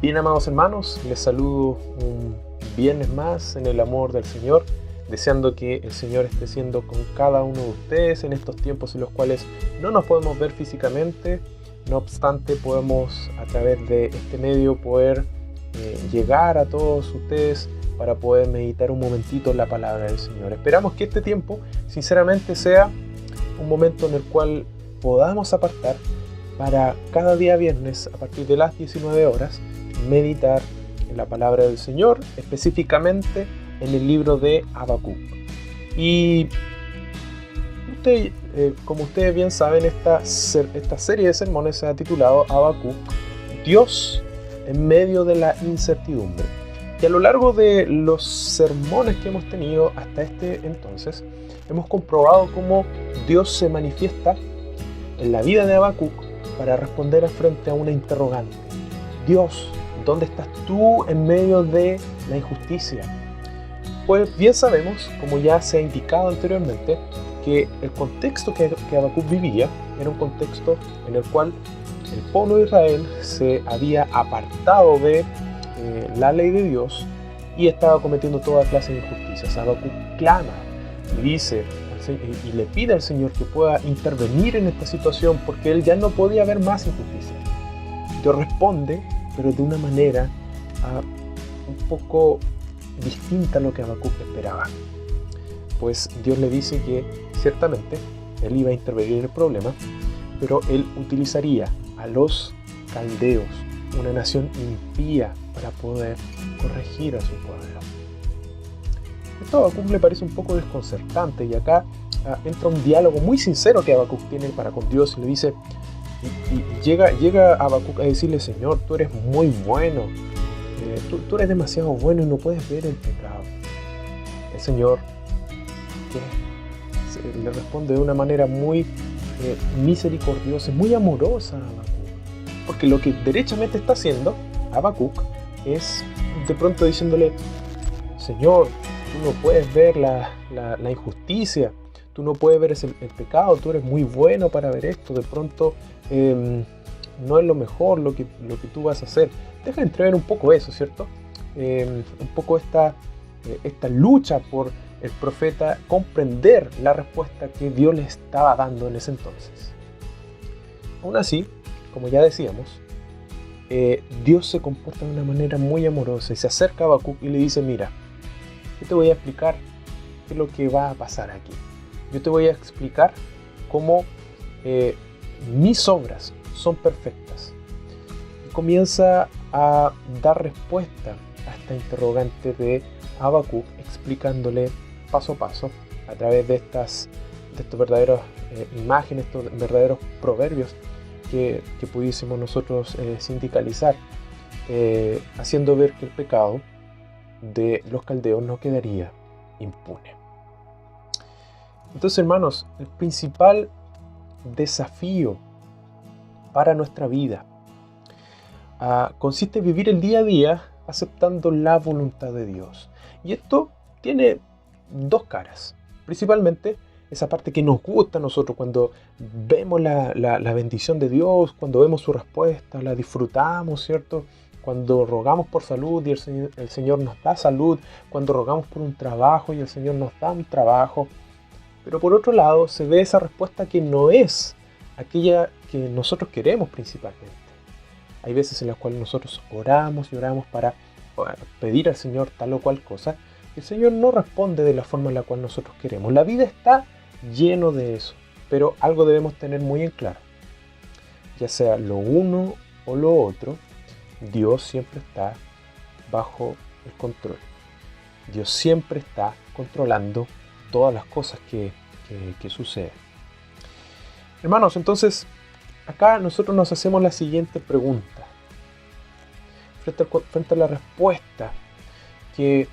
Bien, amados hermanos, les saludo un viernes más en el amor del Señor, deseando que el Señor esté siendo con cada uno de ustedes en estos tiempos en los cuales no nos podemos ver físicamente. No obstante, podemos a través de este medio poder llegar a todos ustedes para poder meditar un momentito en la palabra del Señor. Esperamos que este tiempo sinceramente sea un momento en el cual podamos apartar para cada día viernes a partir de las 19 horas meditar en la palabra del Señor, específicamente en el libro de Habacuc. Y como ustedes bien saben, esta serie de sermones se ha titulado Habacuc, Dios en medio de la incertidumbre. Y a lo largo de los sermones que hemos tenido hasta este entonces, hemos comprobado cómo Dios se manifiesta en la vida de Habacuc para responder frente a una interrogante. Dios, ¿dónde estás tú en medio de la injusticia? Pues bien sabemos, como ya se ha indicado anteriormente, que el contexto que Habacuc vivía era un contexto en el cual el pueblo de Israel se había apartado de la ley de Dios y estaba cometiendo toda clase de injusticias. Habacuc clama y dice y le pide al Señor que pueda intervenir en esta situación porque él ya no podía ver más injusticia. Dios responde, pero de una manera un poco distinta a lo que Habacuc esperaba. Pues Dios le dice que ciertamente él iba a intervenir en el problema, pero él utilizaría a los caldeos, una nación impía, para poder corregir a su pueblo. Esto a Habacuc le parece un poco desconcertante y acá entra un diálogo muy sincero que Habacuc tiene para con Dios y le dice, y llega Habacuc a decirle: Señor, tú eres muy bueno, tú eres demasiado bueno y no puedes ver el pecado. El Señor le responde de una manera muy misericordiosa, muy amorosa a Habacuc, porque lo que derechamente está haciendo Habacuc es de pronto diciéndole: Señor, tú no puedes ver la injusticia, tú no puedes ver el pecado, tú eres muy bueno para ver esto, de pronto no es lo mejor lo que tú vas a hacer. Deja entrever un poco eso, ¿cierto? Un poco esta lucha por el profeta comprender la respuesta que Dios le estaba dando en ese entonces. Aún así, como ya decíamos, Dios se comporta de una manera muy amorosa y se acerca a Habacuc y le dice: mira, yo te voy a explicar qué es lo que va a pasar aquí. Yo te voy a explicar cómo mis obras son perfectas. Y comienza a dar respuesta a esta interrogante de Habacuc, explicándole paso a paso a través de estos verdaderos imágenes, estos verdaderos proverbios que pudiésemos nosotros sindicalizar, haciendo ver que el pecado de los caldeos no quedaría impune. Entonces, hermanos, el principal desafío para nuestra vida consiste en vivir el día a día aceptando la voluntad de Dios. Y esto tiene dos caras. Principalmente esa parte que nos gusta a nosotros cuando vemos la bendición de Dios, cuando vemos su respuesta, la disfrutamos, ¿cierto? Cuando rogamos por salud y el Señor nos da salud, cuando rogamos por un trabajo y el Señor nos da un trabajo. Pero por otro lado se ve esa respuesta que no es aquella que nosotros queremos principalmente. Hay veces en las cuales nosotros oramos y oramos para pedir al Señor tal o cual cosa, y el Señor no responde de la forma en la cual nosotros queremos. La vida está lleno de eso, pero algo debemos tener muy en claro. Ya sea lo uno o lo otro, Dios siempre está bajo el control. Dios siempre está controlando todas las cosas que suceden. Hermanos, entonces, acá nosotros nos hacemos la siguiente pregunta. Frente a la respuesta que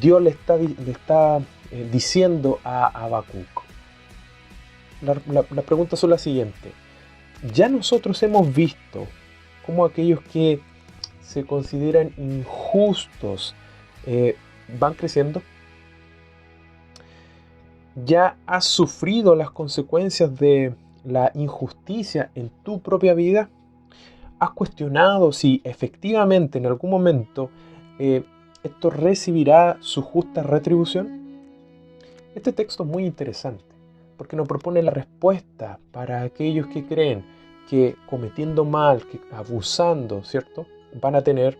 Dios le está diciendo a Habacuc. La pregunta es la siguiente. Ya nosotros hemos visto cómo aquellos que se consideran injustos van creciendo. ¿Ya has sufrido las consecuencias de la injusticia en tu propia vida? ¿Has cuestionado si efectivamente en algún momento esto recibirá su justa retribución? Este texto es muy interesante porque nos propone la respuesta para aquellos que creen que cometiendo mal, que abusando, ¿cierto?, van a tener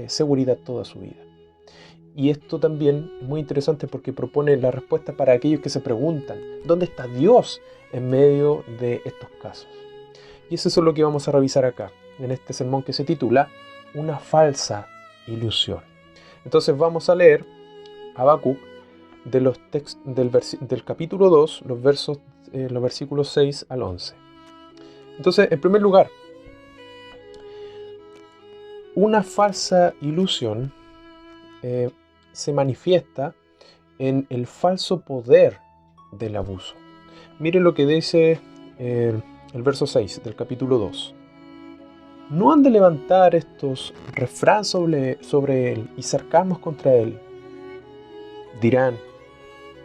seguridad toda su vida. Y esto también es muy interesante porque propone la respuesta para aquellos que se preguntan, ¿dónde está Dios en medio de estos casos? Y eso es lo que vamos a revisar acá, en este sermón que se titula Una falsa ilusión. Entonces vamos a leer Habacuc del capítulo 2, los versículos 6 al 11. Entonces, en primer lugar, una falsa ilusión se manifiesta en el falso poder del abuso. Mire lo que dice el verso 6 del capítulo 2. ¿No han de levantar estos refrán sobre él y sarcasmos contra él? Dirán,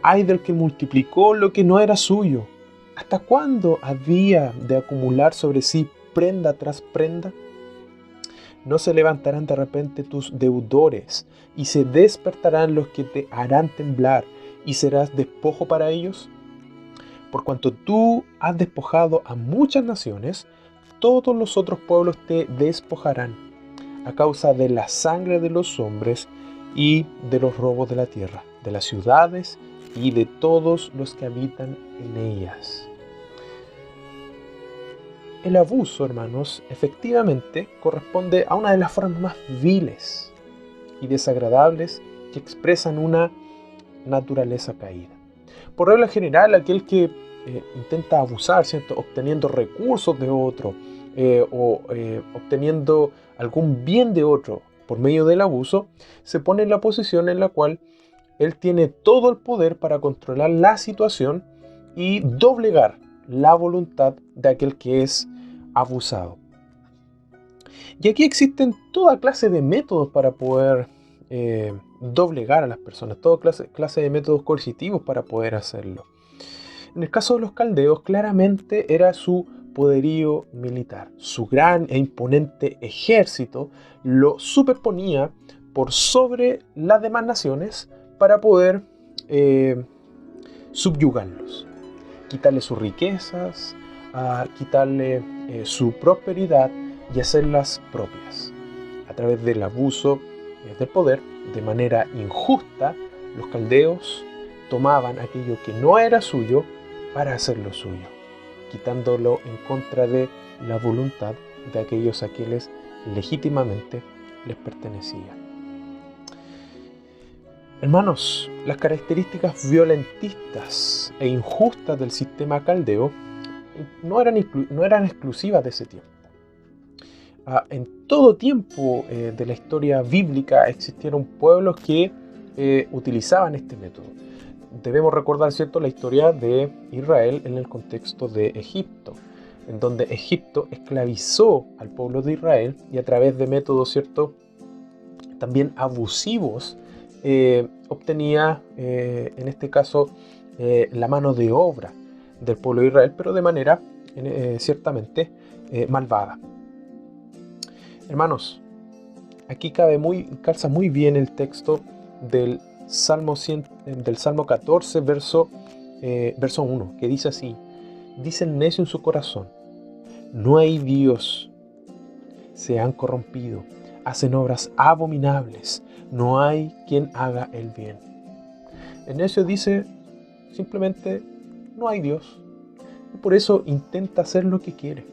ay del que multiplicó lo que no era suyo. ¿Hasta cuándo había de acumular sobre sí prenda tras prenda? No se levantarán de repente tus deudores, y se despertarán los que te harán temblar, y serás despojo para ellos. Por cuanto tú has despojado a muchas naciones, todos los otros pueblos te despojarán, a causa de la sangre de los hombres y de los robos de la tierra, de las ciudades y de todos los que habitan en ellas. El abuso, hermanos, efectivamente corresponde a una de las formas más viles y desagradables que expresan una naturaleza caída. Por regla general, aquel que intenta abusar, ¿cierto?, obteniendo recursos de otro obteniendo algún bien de otro por medio del abuso, se pone en la posición en la cual él tiene todo el poder para controlar la situación y doblegar la voluntad de aquel que es abusado. Y aquí existen toda clase de métodos para poder doblegar a las personas, toda clase de métodos coercitivos para poder hacerlo. En el caso de los caldeos, claramente era su poderío militar. Su gran e imponente ejército lo superponía por sobre las demás naciones para poder subyugarlos, quitarle sus riquezas, quitarle su prosperidad y hacerlas propias. A través del abuso del poder, de manera injusta, los caldeos tomaban aquello que no era suyo para hacerlo suyo, quitándolo en contra de la voluntad de aquellos a quienes legítimamente les pertenecía. Hermanos, las características violentistas e injustas del sistema caldeo no eran exclusivas de ese tiempo. En todo tiempo de la historia bíblica existieron pueblos que utilizaban este método. Debemos recordar, ¿cierto?, la historia de Israel en el contexto de Egipto, en donde Egipto esclavizó al pueblo de Israel y a través de métodos, ¿cierto?, también abusivos, obtenía, en este caso, la mano de obra del pueblo de Israel, pero de manera ciertamente malvada. Hermanos, aquí calza muy bien el texto del Salmo 14, verso 1, que dice así: dice el necio en su corazón, no hay Dios, se han corrompido, hacen obras abominables, no hay quien haga el bien. El necio dice simplemente, no hay Dios, y por eso intenta hacer lo que quiere,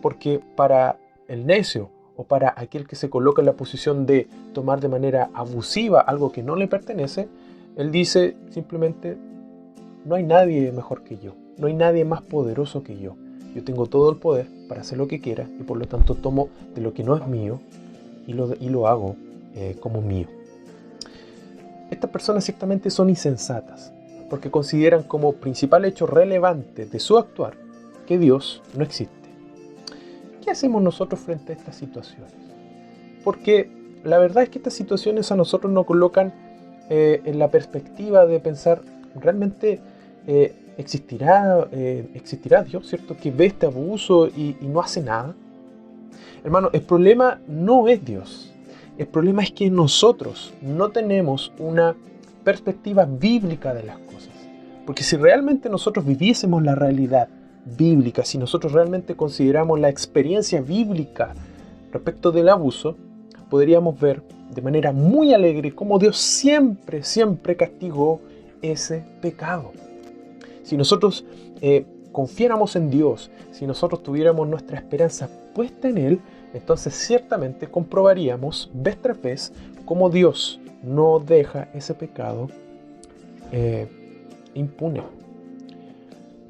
porque para el necio o para aquel que se coloca en la posición de tomar de manera abusiva algo que no le pertenece, él dice simplemente, no hay nadie mejor que yo, no hay nadie más poderoso que yo tengo todo el poder para hacer lo que quiera y por lo tanto tomo de lo que no es mío y lo hago como mío. Estas personas ciertamente son insensatas porque consideran como principal hecho relevante de su actuar que Dios no existe. ¿Qué hacemos nosotros frente a estas situaciones? Porque la verdad es que estas situaciones a nosotros nos colocan en la perspectiva de pensar, ¿realmente existirá Dios, cierto, que ve este abuso y no hace nada? Hermano, el problema no es Dios. El problema es que nosotros no tenemos una perspectiva bíblica de las cosas. Porque si realmente nosotros viviésemos la realidad bíblica, si nosotros realmente consideramos la experiencia bíblica respecto del abuso, podríamos ver de manera muy alegre cómo Dios siempre, siempre castigó ese pecado. Si nosotros confiáramos en Dios, si nosotros tuviéramos nuestra esperanza puesta en Él, entonces ciertamente comprobaríamos vez tras vez cómo Dios no deja ese pecado impune.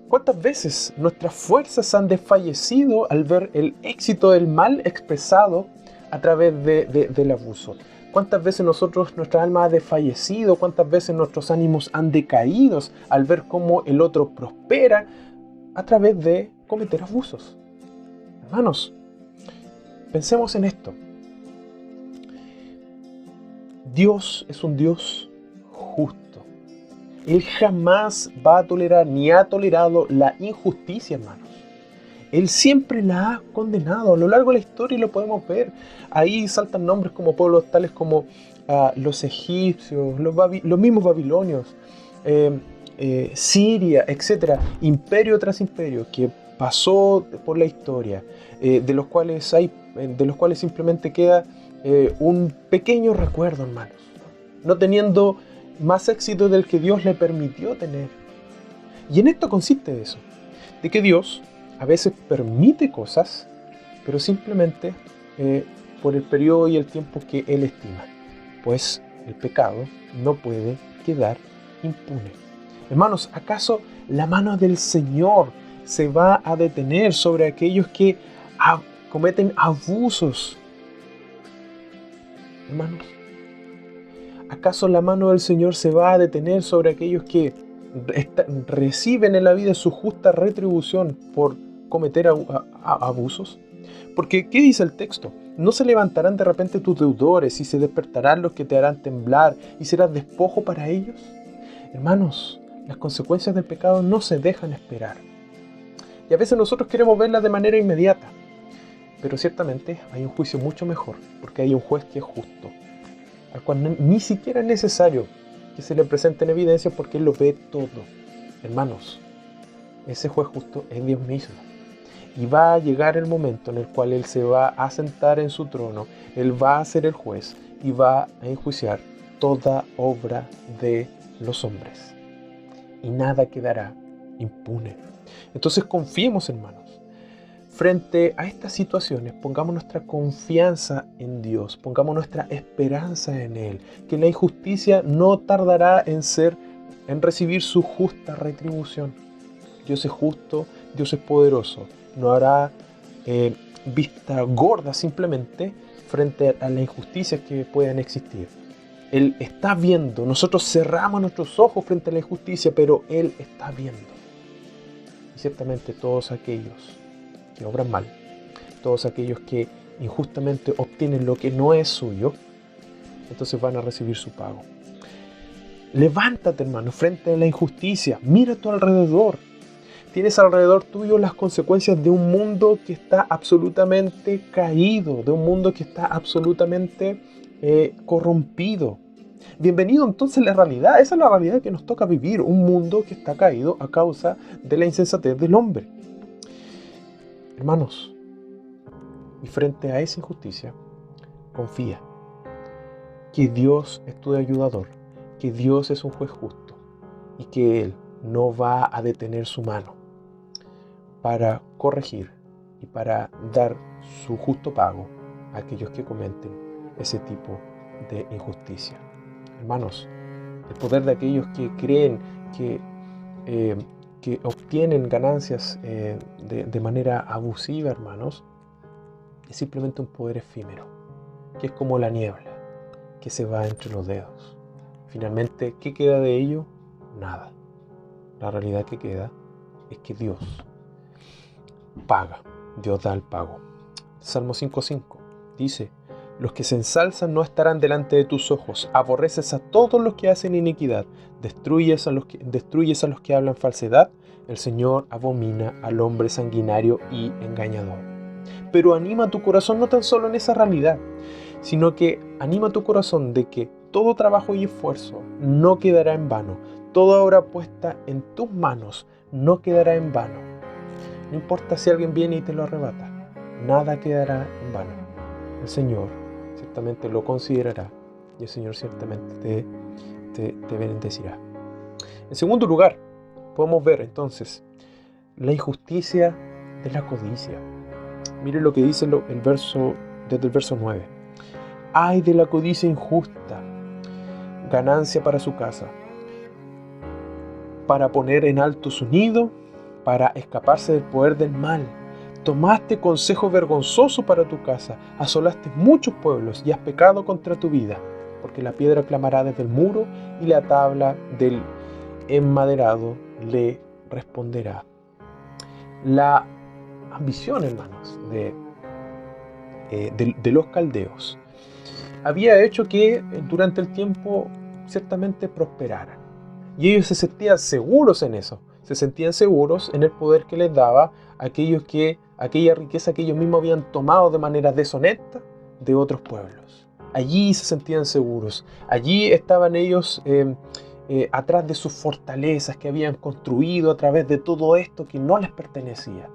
¿Cuántas veces nuestras fuerzas han desfallecido al ver el éxito del mal expresado a través del abuso? ¿Cuántas veces nuestra alma ha desfallecido? ¿Cuántas veces nuestros ánimos han decaído al ver cómo el otro prospera a través de cometer abusos? Hermanos, pensemos en esto. Dios es un Dios justo. Él jamás va a tolerar ni ha tolerado la injusticia, hermanos. Él siempre la ha condenado. A lo largo de la historia lo podemos ver. Ahí saltan nombres como pueblos tales como los egipcios, los mismos babilonios, Siria, etc. Imperio tras imperio que pasó por la historia, de los cuales simplemente queda un pequeño recuerdo, hermanos. No teniendo más éxito del que Dios le permitió tener. Y en esto consiste eso, de que Dios a veces permite cosas, pero simplemente por el periodo y el tiempo que Él estima, pues el pecado no puede quedar impune. Hermanos, ¿acaso la mano del Señor se va a detener sobre aquellos que cometen abusos? Hermanos, ¿acaso la mano del Señor se va a detener sobre aquellos que reciben en la vida su justa retribución por cometer abusos? Porque, ¿qué dice el texto? ¿No se levantarán de repente tus deudores y se despertarán los que te harán temblar y serás despojo para ellos? Hermanos, las consecuencias del pecado no se dejan esperar. Y a veces nosotros queremos verlas de manera inmediata. Pero ciertamente hay un juicio mucho mejor, porque hay un juez que es justo, al cual ni siquiera es necesario que se le presenten evidencias porque Él lo ve todo. Hermanos, ese juez justo es Dios mismo. Y va a llegar el momento en el cual Él se va a sentar en su trono, Él va a ser el juez y va a enjuiciar toda obra de los hombres. Y nada quedará impune. Entonces confiemos, hermanos. Frente a estas situaciones, pongamos nuestra confianza en Dios, pongamos nuestra esperanza en Él, que la injusticia no tardará en recibir su justa retribución. Dios es justo, Dios es poderoso, no hará vista gorda simplemente frente a las injusticias que puedan existir. Él está viendo, nosotros cerramos nuestros ojos frente a la injusticia, pero Él está viendo. Y ciertamente todos aquellos que obran mal, todos aquellos que injustamente obtienen lo que no es suyo, entonces van a recibir su pago. Levántate, hermano, frente a la injusticia, mira a tu alrededor. Tienes alrededor tuyo las consecuencias de un mundo que está absolutamente caído, de un mundo que está absolutamente corrompido. Bienvenido entonces a la realidad, esa es la realidad que nos toca vivir, un mundo que está caído a causa de la insensatez del hombre. Hermanos, y frente a esa injusticia, confía que Dios es tu ayudador, que Dios es un juez justo y que Él no va a detener su mano para corregir y para dar su justo pago a aquellos que cometen ese tipo de injusticia. Hermanos, el poder de aquellos que creen que obtienen ganancias de manera abusiva, hermanos, es simplemente un poder efímero, que es como la niebla, que se va entre los dedos. Finalmente, ¿qué queda de ello? Nada. La realidad que queda es que Dios paga, Dios da el pago. Salmo 5:5 dice: los que se ensalzan no estarán delante de tus ojos, aborreces a todos los que hacen iniquidad, destruyes a los que hablan falsedad, el Señor abomina al hombre sanguinario y engañador. pero anima tu corazón no tan solo en esa realidad, sino que anima tu corazón de que todo trabajo y esfuerzo no quedará en vano. Toda obra puesta en tus manos no quedará en vano. No importa si alguien viene y te lo arrebata, nada quedará en vano. El Señor ciertamente lo considerará y el Señor ciertamente te bendecirá. En segundo lugar, podemos ver entonces la injusticia de la codicia. Mire lo que dice desde el verso 9. Ay de la codicia injusta, ganancia para su casa, para poner en alto su nido, para escaparse del poder del mal. Tomaste consejo vergonzoso para tu casa, asolaste muchos pueblos y has pecado contra tu vida, porque la piedra clamará desde el muro y la tabla del enmaderado le responderá. La ambición, hermanos, de los caldeos había hecho que durante el tiempo ciertamente prosperaran. Y ellos se sentían seguros en eso. Se sentían seguros en el poder que les daba aquella riqueza que ellos mismos habían tomado de manera deshonesta de otros pueblos. Allí se sentían seguros. Allí estaban ellos atrás de sus fortalezas que habían construido a través de todo esto que no les pertenecía.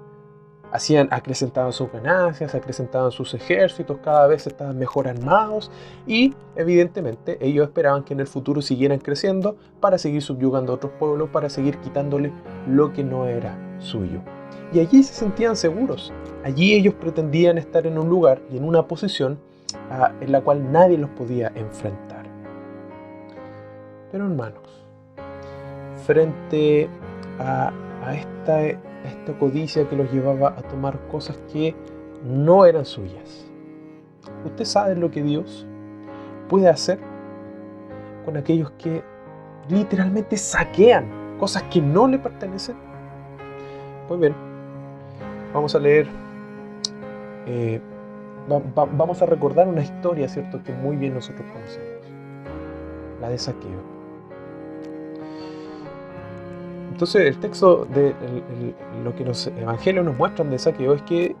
Acrecentaban sus ganancias, acrecentaban sus ejércitos, cada vez estaban mejor armados y evidentemente ellos esperaban que en el futuro siguieran creciendo para seguir subyugando a otros pueblos, para seguir quitándole lo que no era suyo. Y allí se sentían seguros, allí ellos pretendían estar en un lugar y en una posición en la cual nadie los podía enfrentar. Pero hermanos, frente a esta codicia que los llevaba a tomar cosas que no eran suyas, ¿usted sabe lo que Dios puede hacer con aquellos que literalmente saquean cosas que no le pertenecen? Pues bien, vamos a leer, vamos a recordar una historia, ¿cierto?, que muy bien nosotros conocemos, la de Zaqueo. Entonces el texto de lo que los evangelios nos muestran de Zaqueo es que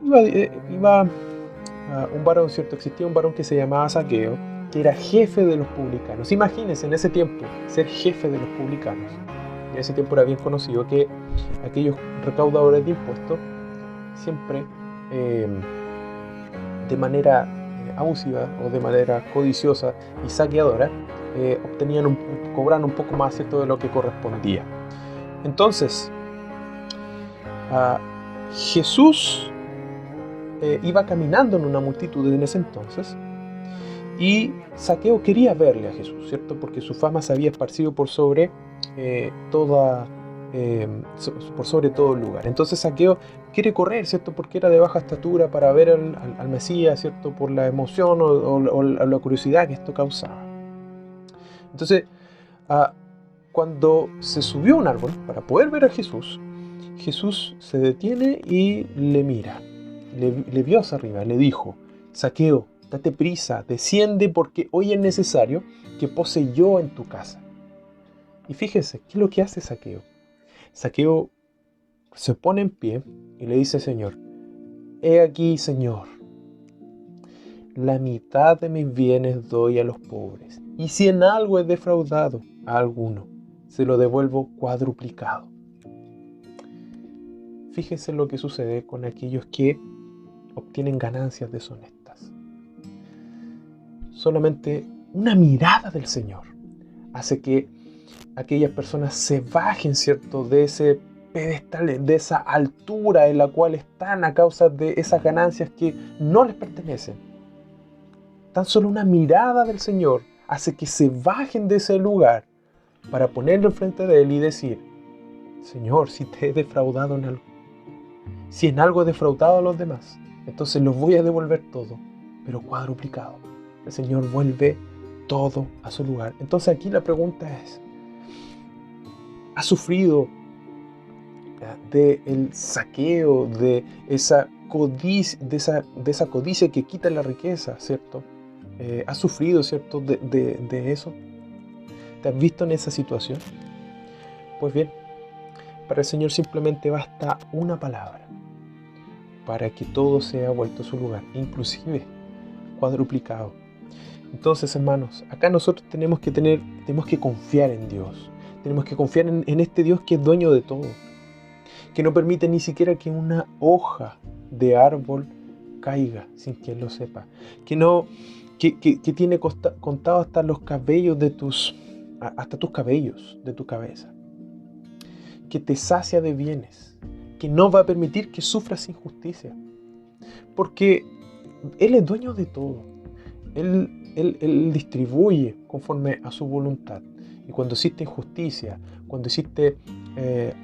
iba un varón, ¿cierto? Existía un varón que se llamaba Zaqueo, que era jefe de los publicanos. Imagínense en ese tiempo ser jefe de los publicanos. En ese tiempo era bien conocido que aquellos recaudadores de impuestos siempre de manera abusiva o de manera codiciosa y saqueadora cobraban un poco más, ¿cierto?, de lo que correspondía. Entonces, Jesús iba caminando en una multitud en ese entonces y Zaqueo quería verle a Jesús, ¿cierto? Porque su fama se había esparcido por sobre todo el lugar. Entonces Zaqueo quiere correr, ¿cierto? Porque era de baja estatura, para ver al Mesías, ¿cierto? Por la emoción o la curiosidad que esto causaba. Entonces, cuando se subió a un árbol para poder ver a Jesús, Jesús se detiene y le mira, le vio hacia arriba, le dijo: Zaqueo, date prisa, desciende porque hoy es necesario que pose yo en tu casa. Y fíjese, ¿qué es lo que hace Zaqueo? Zaqueo se pone en pie y le dice: Señor, he aquí, Señor, la mitad de mis bienes doy a los pobres, y si en algo he defraudado a alguno, se lo devuelvo cuadruplicado. Fíjense lo que sucede con aquellos que obtienen ganancias deshonestas. Solamente una mirada del Señor hace que aquellas personas se bajen, ¿cierto?, de ese pedestal, de esa altura en la cual están a causa de esas ganancias que no les pertenecen. Tan solo una mirada del Señor hace que se bajen de ese lugar para ponerlo enfrente de Él y decir: Señor, si te he defraudado en algo, si en algo he defraudado a los demás, entonces los voy a devolver todo, pero cuadruplicado. El Señor vuelve todo a su lugar. Entonces aquí la pregunta es: ¿has sufrido del saqueo, de esa codicia que quita la riqueza, ¿cierto? ¿Has sufrido, ¿cierto?, de eso? ¿Te has visto en esa situación? Pues bien, para el Señor simplemente basta una palabra para que todo sea vuelto a su lugar, inclusive cuadruplicado. Entonces, hermanos, acá nosotros tenemos que confiar en Dios. Tenemos que confiar en este Dios que es dueño de todo, que no permite ni siquiera que una hoja de árbol caiga sin que Él lo sepa, que tiene contado hasta los cabellos hasta tus cabellos de tu cabeza, que te sacia de bienes, que no va a permitir que sufras injusticia, porque Él es dueño de todo. Él distribuye conforme a su voluntad. Y cuando existe injusticia, cuando existe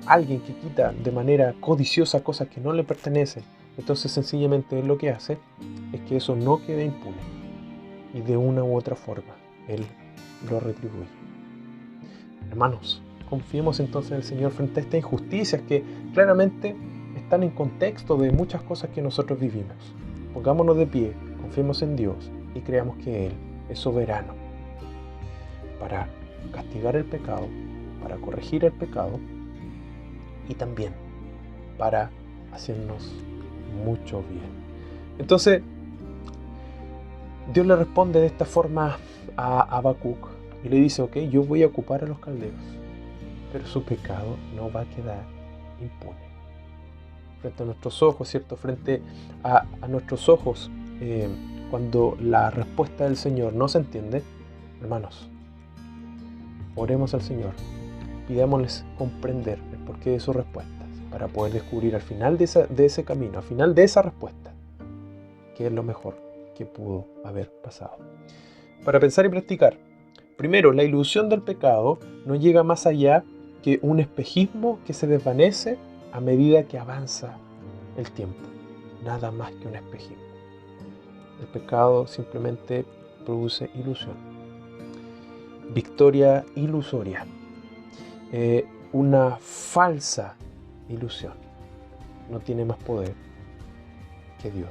alguien que quita de manera codiciosa cosas que no le pertenecen, entonces sencillamente Él lo que hace es que eso no quede impune. Y de una u otra forma, Él lo retribuye. Hermanos, confiemos entonces en el Señor frente a estas injusticias que claramente están en contexto de muchas cosas que nosotros vivimos. Pongámonos de pie, confiemos en Dios y creamos que Él es soberano para castigar el pecado, para corregir el pecado y también para hacernos mucho bien. Entonces, Dios le responde de esta forma a Habacuc y le dice, ok, yo voy a ocupar a los caldeos, pero su pecado no va a quedar impune. Frente a nuestros ojos, ¿cierto? Frente a nuestros ojos, cuando la respuesta del Señor no se entiende, hermanos, oremos al Señor, pidámosles comprender el porqué de sus respuestas, para poder descubrir al final de ese camino, al final de esa respuesta, qué es lo mejor que pudo haber pasado. Para pensar y practicar, primero, la ilusión del pecado no llega más allá que un espejismo que se desvanece a medida que avanza el tiempo. Nada más que un espejismo. El pecado simplemente produce ilusión. Victoria ilusoria. Una falsa ilusión. No tiene más poder que Dios.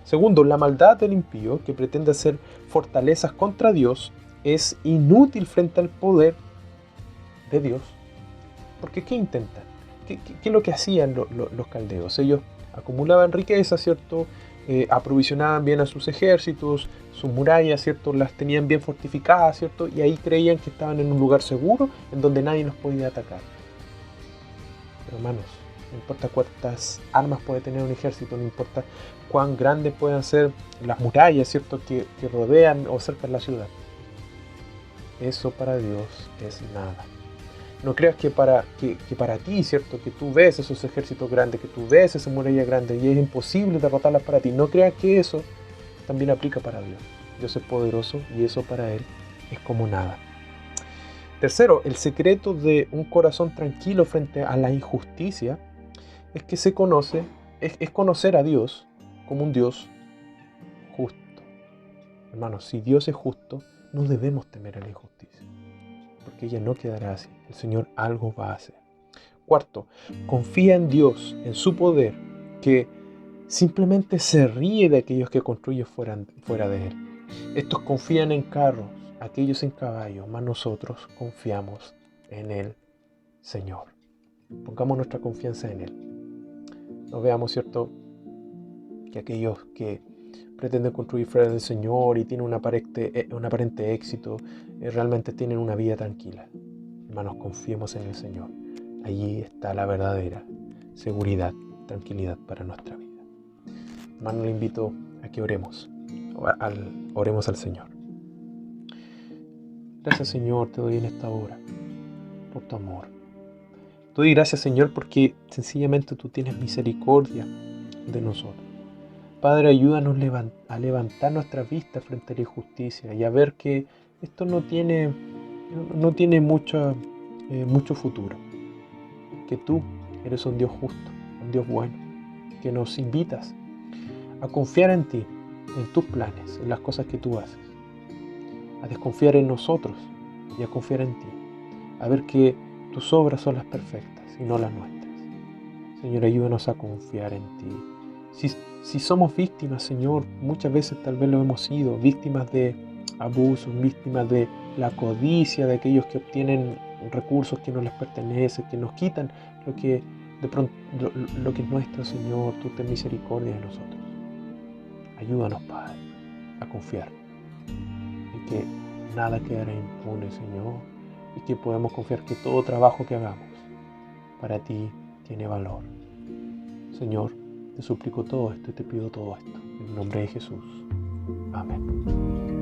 Segundo, la maldad del impío que pretende hacer fortalezas contra Dios es inútil frente al poder de Dios. Porque ¿qué intentan? ¿Qué es lo que hacían los caldeos? Ellos acumulaban riqueza, ¿cierto? Aprovisionaban bien a sus ejércitos, sus murallas, ¿cierto? Las tenían bien fortificadas, ¿cierto? Y ahí creían que estaban en un lugar seguro en donde nadie los podía atacar. Pero hermanos, no importa cuántas armas puede tener un ejército, no importa cuán grandes puedan ser las murallas, ¿cierto? Que rodean o cercan la ciudad. Eso para Dios es nada. No creas que para ti, ¿cierto? Que tú ves esos ejércitos grandes, que tú ves esa muralla grande y es imposible derrotarlas para ti. No creas que eso también aplica para Dios. Dios es poderoso y eso para Él es como nada. Tercero, el secreto de un corazón tranquilo frente a la injusticia es que es conocer a Dios como un Dios justo. Hermanos, si Dios es justo, no debemos temer a la injusticia, porque ella no quedará así. El Señor algo va a hacer. Cuarto, confía en Dios, en su poder, que simplemente se ríe de aquellos que construyen fuera de Él. Estos confían en carros, aquellos en caballos, mas nosotros confiamos en el Señor. Pongamos nuestra confianza en Él. No veamos, ¿cierto?, que aquellos que pretenden construir fuera del Señor y tienen un aparente éxito, realmente tienen una vida tranquila. Hermanos, confiemos en el Señor. Allí está la verdadera seguridad, tranquilidad para nuestra vida. Hermano, le invito a que oremos al Señor. Gracias, Señor, te doy en esta hora por tu amor. Te doy gracias, Señor, porque sencillamente tú tienes misericordia de nosotros. Padre, ayúdanos a levantar nuestras vistas frente a la injusticia y a ver que esto no tiene mucho futuro. Que tú eres un Dios justo, un Dios bueno, que nos invitas a confiar en ti, en tus planes, en las cosas que tú haces, a desconfiar en nosotros y a confiar en ti, a ver que tus obras son las perfectas y no las nuestras. Señor, ayúdanos a confiar en ti. Si somos víctimas, Señor, muchas veces tal vez lo hemos sido, víctimas de abusos, víctimas de la codicia de aquellos que obtienen recursos que no les pertenecen, que nos quitan de pronto lo que es nuestro, Señor, tú ten misericordia de nosotros. Ayúdanos, Padre, a confiar en que nada quedará impune, Señor, y que podemos confiar que todo trabajo que hagamos para ti tiene valor. Señor, te suplico todo esto y te pido todo esto. En el nombre de Jesús. Amén.